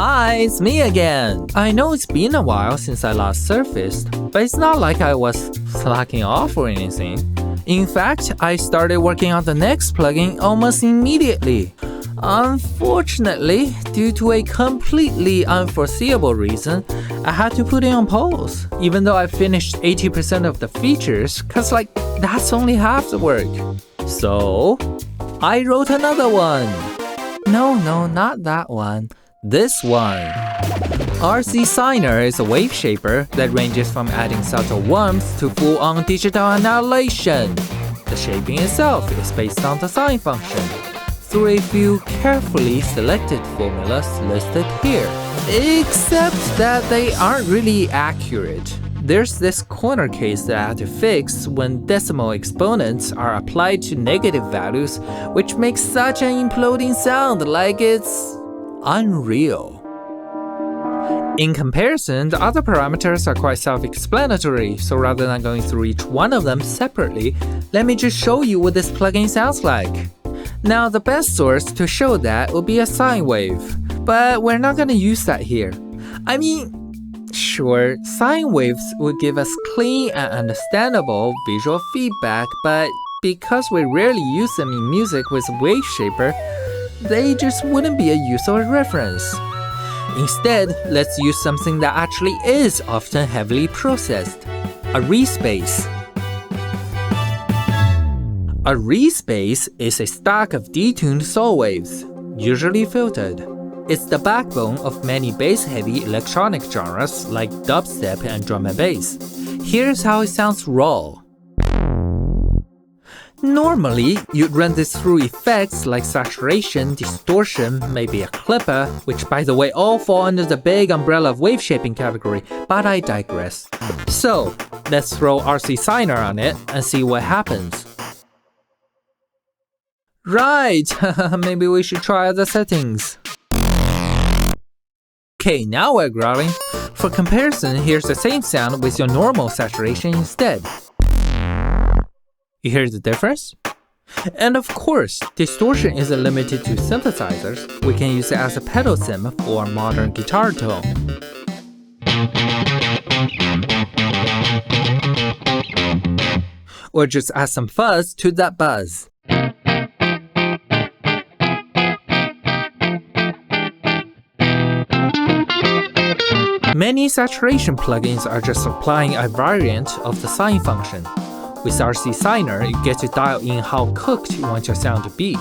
Hi, it's me again! I know it's been a while since I last surfaced, but it's not like I was slacking off or anything. In fact, I started working on the next plugin almost immediately. Unfortunately, due to a completely unforeseeable reason, I had to put it on pause, even though I finished 80% of the features, cause that's only half the work. So, I wrote another one. No, not that one. This one. RCSiner is a Waveshaper that ranges from adding subtle warmth to full-on digital annihilation. The shaping itself is based on the sine function, through a few carefully selected formulas listed here. Except that they aren't really accurate. There's this corner case that I had to fix when decimal exponents are applied to negative values, which makes such an imploding sound like it's unreal. In comparison, the other parameters are quite self-explanatory, so rather than going through each one of them separately, let me just show you what this plugin sounds like. Now, the best source to show that would be a sine wave, but we're not gonna use that here. I mean, sure, sine waves would give us clean and understandable visual feedback, but because we rarely use them in music with Waveshaper, they just wouldn't be a useful reference. Instead, let's use something that actually is often heavily processed: a reese bass. A reese bass is a stack of detuned saw waves, usually filtered. It's the backbone of many bass-heavy electronic genres like dubstep and drum and bass. Here's how it sounds raw. Normally, you'd run this through effects like saturation, distortion, maybe a clipper, which by the way all fall under the big umbrella of wave shaping category, but I digress. So, let's throw RCSiner on it and see what happens. Right, maybe we should try the settings. Okay, now we're growling. For comparison, here's the same sound with your normal saturation instead. You hear the difference? And of course, distortion isn't limited to synthesizers. We can use it as a pedal sim or a modern guitar tone. Or just add some fuzz to that buzz. Many saturation plugins are just applying a variant of the sine function. With RCSiner, you get to dial in how cooked you want your sound to be: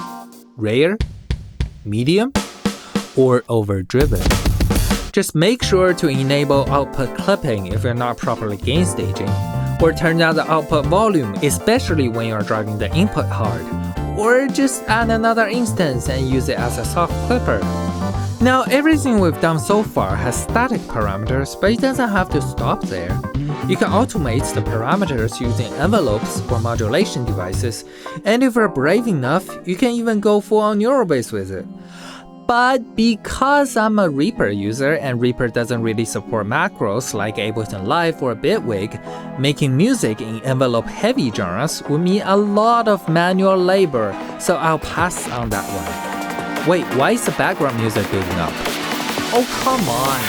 rare, medium, or overdriven. Just make sure to enable output clipping if you're not properly gain staging, or turn down the output volume, especially when you're driving the input hard, or just add another instance and use it as a soft clipper. Now, everything we've done so far has static parameters, but it doesn't have to stop there. You can automate the parameters using envelopes or modulation devices, and if you're brave enough, you can even go full-on neural bass with it. But because I'm a Reaper user and Reaper doesn't really support macros like Ableton Live or Bitwig, making music in envelope-heavy genres would mean a lot of manual labor, so I'll pass on that one. Wait, why is the background music building up? Oh, come on!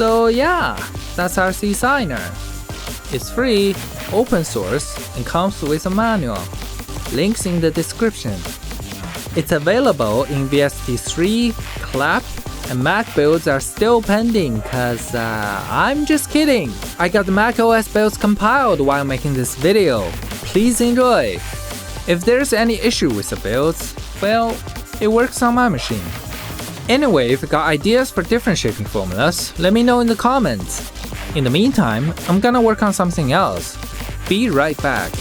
So yeah, that's RCSiner. It's free, open source, and comes with a manual. Links in the description. It's available in VST3, Clap, and Mac builds are still pending cause I'm just kidding. I got the macOS builds compiled while making this video. Please enjoy. If there's any issue with the builds, well, it works on my machine. Anyway, if you got ideas for different shaping formulas, let me know in the comments. In the meantime, I'm gonna work on something else. Be right back.